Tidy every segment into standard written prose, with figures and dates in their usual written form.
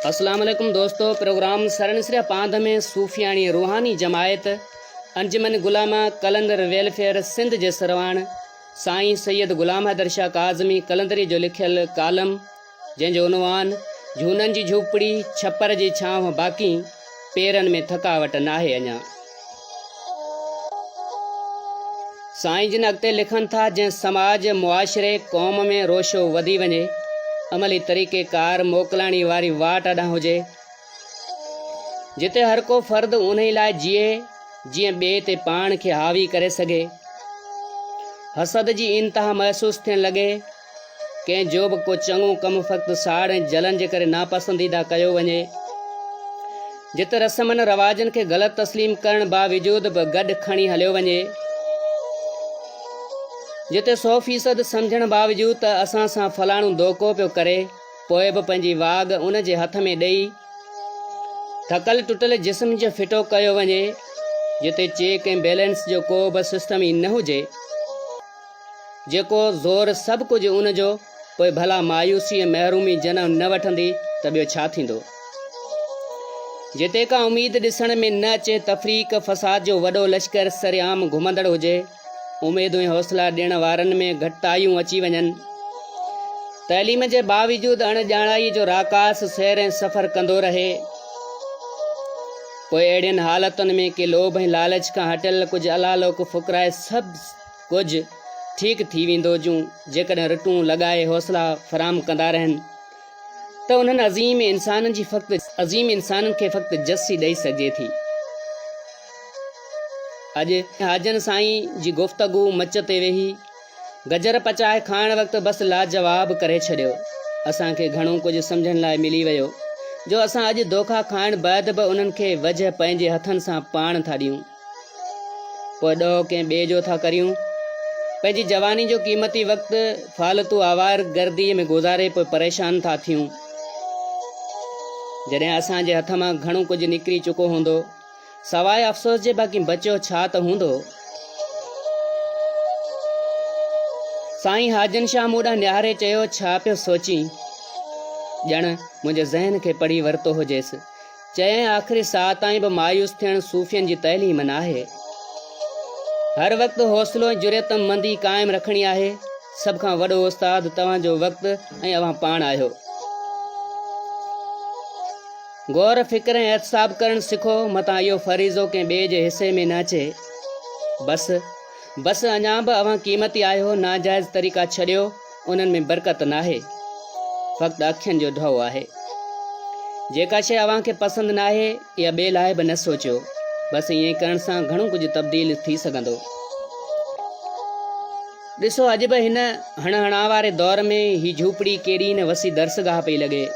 अस्सलाम वालेकुम दोस्तों। प्रोग्राम सरणसिरा पांध में सूफियाणी रूहानी जमायत अंजमन गुलामा कलंदर वेलफेयर सिंध जे सरवाण साईं सैयद गुलाम हैदर शाह काज़मी कलंदरी जो लिखियल कालम जंहिंजो उनवान झूननि जी झूपड़ी छप्पर जी छांव बाक़ी पेरनि में थकावट नाहे अञा। साईं जिन अॻिते लिखनि था जंहिं समाज मुआशरे क़ौम में रोशो वधी वञे, अमली तरीक़ेकार मोकिलाणी वारी वाट अॾां हुजे, जिते हर को फ़र्द उन लाइ जीए जीअं ॿिए ते पाण खे हावी करे सघे। हसद जी इंतहा महसूस थियण लॻे, कंहिं जो बि को चङो कमु फ़क़्ति साड़ ऐं जलन जे करे नापसंदीदा कयो वञे, जिते रस्मनि रवाजनि खे ग़लति तस्लीम करण बावजूद बि गॾु खणी हलियो वञे, जिते 100% सम्झण बावजूद त असां सां फलाणो धोखो पियो करे, पोइ बि पंहिंजी वाग उन जे हथ में ॾेई थकल टुटल जिस्म जो फिटो कयो वञे, जिते चेक ऐं बैलेंस जो को बि सिस्टम ई न हुजे, जेको ज़ोर सभु कुझु उन जो, पोइ भला मायूसी ऐं महरूमी जनम न वठंदी त ॿियो छा थींदो। जिते का उमेद ॾिसण में न अचे, तफ़रीक़ फ़साद जो वॾो लश्कर सरेआम घुमंदड़ हुजे, उमेदूं ऐं हौसला ॾियण वारनि में घटितायूं अची वञनि, तइलीम जे बावजूद अणॼाणाई जो राकास सैर ऐं सफ़र कंदो रहे, पोइ अहिड़ियुनि हालतुनि में के लोभ ऐं लालच खां हटियल कुझु अलालोक फुकराए सभु कुझु ठीकु थी वेंदो जूं जेकॾहिं रिटूं लॻाए हौसला फ़राहम कंदा रहनि, त उन्हनि अज़ीम इंसाननि खे फ़क़्ति जसी ॾेई सघिजे थी। अॼु हाजन साईं जी गुफ़्तगू मच ते वेही गजर पचाए खाइण वक़्तु बसि लाजवाब करे छॾियो। असांखे घणो कुझु सम्झण लाइ मिली वियो, जो असां अॼु धोखा खाइण बैदि बि उन्हनि खे वजह पंहिंजे हथनि सां पाण था ॾियूं, पोइ ॾोह कंहिं ॿिए जो था करियूं। पंहिंजी जवानी जो क़ीमती वक़्तु फालतू आवार गर्दीअ में गुज़ारे पोइ परेशान था थियूं, जॾहिं असांजे हथ मां घणो कुझु निकिरी चुको हूंदो, सवाइ अफ़सोस जे बाक़ी बचियो छा त हूंदो। साईं हाजन शाह मूं ॾांहुं निहारे चयो, छा पियो सोची? ॼण मुंहिंजे ज़हन खे पढ़ी वरितो हुजेसि। चयईं, आख़िरी साह ताईं बि मायूस थियण सूफ़ियनि जी तइलीम न आहे। हर वक़्तु हौसलो ऐं जुरियत मंदी क़ाइमु रखणी आहे। सभ खां वॾो उस्ताद तव्हांजो वक़्तु ऐं अव्हां पाण आहियो। गौर फिक्र ऐं एहतसाब करणु सिखो, मतां इहो फरीज़ो कंहिं ॿिए जे हिसे में न अचे। बस अञा बि अव्हां क़ीमती आहियो। नाजाइज़ तरीक़ा छॾियो, उन्हनि में बरकत नाहे, फ़क़्ति अखियुनि जो ढउ आहे। जेका शइ अव्हां खे पसंदि न आहे, इहा ॿिए लाइ बि न सोचियो। बसि ईअं करण सां घणो कुझु तब्दील थी सघंदो। ॾिसो, अॼु बि हिन हणहणा वारे दौर में ही झूपड़ी केॾी न वसी दर्सगाह पई लॻे।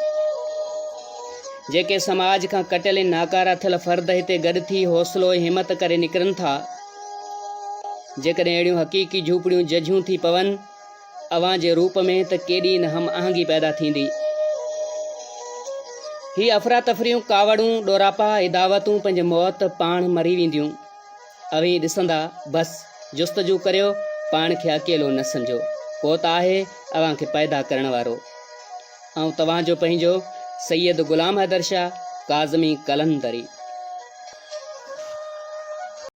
जेके समाज खां कटियल ऐं नाकारा थियल फ़र्द हिते गॾु थी हौसलो ऐं हिमत करे निकिरनि था, जेकॾहिं अहिड़ियूं हक़ीक़ी झूपड़ियूं जझूं थी पवनि अव्हां जे रूप में, त केॾी न हम आहंगी पैदा थींदी। ही अफ़रा तफ़रियूं, कावड़ूं, ॾोरापा, इदावतूं पंहिंजे मौत पाण मरी वेंदियूं। अवी ॾिसंदा, बसि जुस्तजू करियो, पाण खे अकेलो न सम्झो। को त आहे अव्हां खे पैदा करण वारो, ऐं तव्हांजो पंहिंजो सैयद गुलाम हैदर शाह काज़मी कलंदरी।